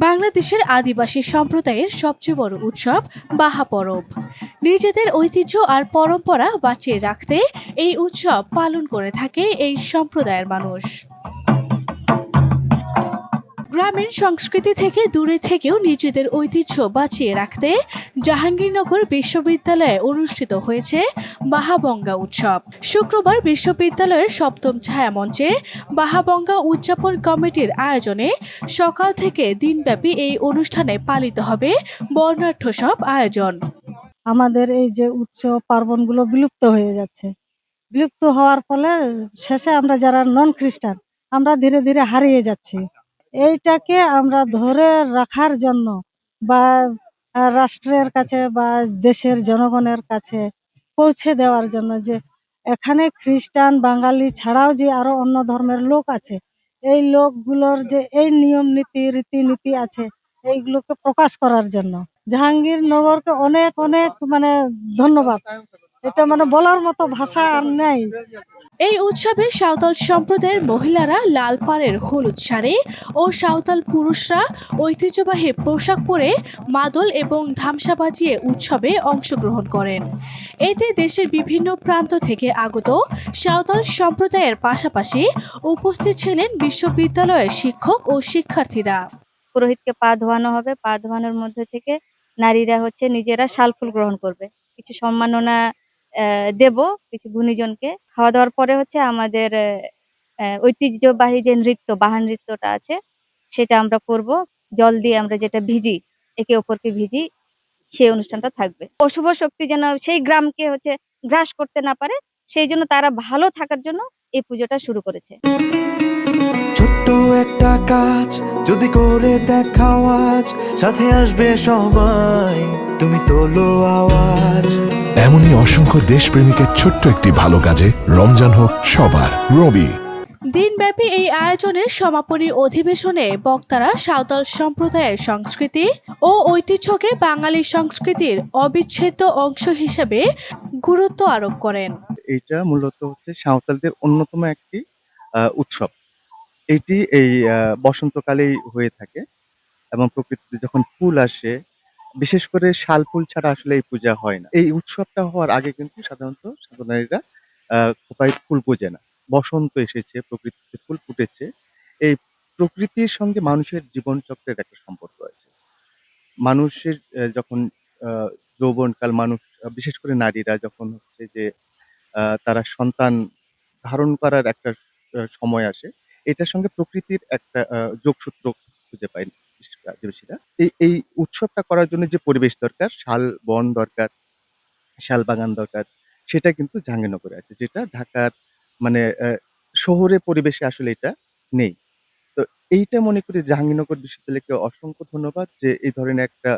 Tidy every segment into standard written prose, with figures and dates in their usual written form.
বাংলাদেশের আদিবাসী সম্প্রদায়ের সবচেয়ে বড় উৎসব বাহা পরব। নিজেদের ঐতিহ্য আর পরম্পরা বাঁচিয়ে রাখতে এই উৎসব পালন করে থাকে এই সম্প্রদায়ের মানুষ। গ্রামীণ সংস্কৃতি থেকে দূরে থেকেও নিজেদের ঐতিহ্য বাঁচিয়ে রাখতে জাহাঙ্গীরনগর বিশ্ববিদ্যালয়ে অনুষ্ঠিত হয়েছে বাহাবঙ্গা উৎসব। শুক্রবার বিশ্ববিদ্যালয়ের সপ্তম ছায়ামঞ্চে বাহাবঙ্গা উদযাপন কমিটির আয়োজনে সকাল থেকে দিনব্যাপী এই অনুষ্ঠানে পালিত হবে বর্ণাঢ্য সব আয়োজন। আমাদের এই যে উৎসব পার্বণগুলো বিলুপ্ত হয়ে যাচ্ছে, বিলুপ্ত হওয়ার ফলে শেষে আমরা যারা নন খ্রিস্টান আমরা ধীরে ধীরে হারিয়ে যাচ্ছি। এইটাকে আমরা ধরে রাখার জন্য বা রাষ্ট্রের কাছে বা দেশের জনগণের কাছে পৌঁছে দেওয়ার জন্য যে এখানে খ্রিস্টান বাঙালি ছাড়াও যে আরো অন্য ধর্মের লোক আছে, এই লোকগুলোর যে এই নিয়ম নীতি রীতিনীতি আছে এইগুলোকে প্রকাশ করার জন্য জাহাঙ্গীরনগরকে অনেক অনেক ধন্যবাদ। এটা বলার মতো ভাষা আর নেই। এই উৎসবে সাঁওতাল সম্প্রদায়ের মহিলারা লাল পাড়ের হলুদ শাড়ি ও সাঁওতাল পুরুষরা ঐতিহ্যবাহী পোশাক পরে মাদল এবং ধামসা বাজিয়ে উৎসবে অংশগ্রহণ করেন। এতে দেশের বিভিন্ন প্রান্ত থেকে আগত সাঁওতাল সম্প্রদায়ের পাশাপাশি উপস্থিত ছিলেন বিশ্ববিদ্যালয়ের শিক্ষক ও শিক্ষার্থীরা। পুরোহিতকে পা ধোয়ানো হবে, পা ধোয়ানোর মধ্যে থেকে নারীরা নিজেরা শালফুল গ্রহণ করবে, কিছু সম্মাননা দেব কিছু গুণীজনকে। খাওয়া দাওয়ার পরে আমাদের ঐতিহ্যবাহী যে নৃত্য বাহা নৃত্যটা আছে সেটা আমরা করব। জল দিয়ে আমরা যেটা ভিজি, একে অপরকে ভিজি, সেই অনুষ্ঠানটা থাকবে। অশুভ শক্তি যেন সেই গ্রামকে গ্রাস করতে না পারে, সেই জন্য তারা ভালো থাকার জন্য এই পুজোটা শুরু করেছে। ছোট্ট একটা কাজ যদি করে দেখাও আজ, সাথে আসবে সবাই, তুমি তোলো আওয়াজ। এমনই অসংখ্য দেশপ্রেমিকের ছোট্ট একটি ভালো কাজে রমজান হোক সবার। রবি। দিনব্যাপী এই আয়োজনের সমাপনী অধিবেশনে বক্তারা সাঁওতাল সম্প্রদায়ের সংস্কৃতি ও ঐতিহ্যকে বাঙালি সংস্কৃতির অবিচ্ছেদ্য অংশ হিসেবে গুরুত্ব আরোপ করেন। এইটা মূলত সাঁওতালদের অন্যতম একটি উৎসব। এটি এই বসন্তকালেই হয়ে থাকে এবং প্রকৃতিতে যখন ফুল আসে, বিশেষ করে শাল ফুল ছাড়া আসলে এই পূজা হয় না। এই উৎসবটা হওয়ার আগে কিন্তু সাধারণত সাধনারীরা খোপায় ফুল পূজে না। বসন্ত এসেছে, প্রকৃতিতে ফুল ফুটেছে, এই প্রকৃতির সঙ্গে মানুষের জীবন চক্রের একটা সম্পর্ক আছে। মানুষের যখন যৌবনকাল, মানুষ বিশেষ করে নারীরা যখন তারা সন্তান ধারণ করার একটা সময় আসে, এটার সঙ্গে প্রকৃতির একটা যোগসূত্র খুঁজে পায় আদিবাসীরা। এই উৎসবটা করার জন্য যে পরিবেশ দরকার, শাল বন দরকার, শাল বাগান দরকার, সেটা কিন্তু জাহাঙ্গীরনগরে আছে, যেটা ঢাকার শহরে পরিবেশে আসলে এটা নেই। তো এইটা মনে করি জাহাঙ্গীরনগর বিশ্ববিদ্যালয়কে অসংখ্য ধন্যবাদ যে এই ধরনের একটা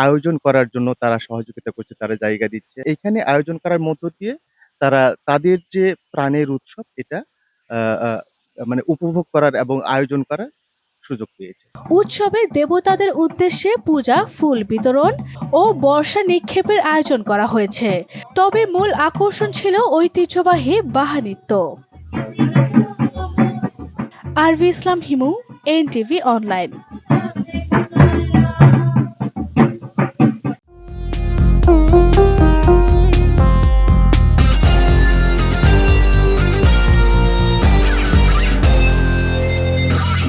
আয়োজন করার জন্য তারা সহযোগিতা করছে, তারা জায়গা দিচ্ছে। এইখানে আয়োজন করার মধ্য দিয়ে তারা তাদের যে প্রাণের উৎসব এটা উপভোগ করার এবং আয়োজন করার সুযোগ পেয়েছে। উৎসবে দেবতাদের উদ্দেশ্যে পূজা, ফুল বিতরণ ও বর্ষা নিক্ষেপের আয়োজন করা হয়েছে। তবে মূল আকর্ষণ ছিল ঐতিহ্যবাহী বাহা নৃত্য। আরভি ইসলাম হিমু, এনটিভি অনলাইন।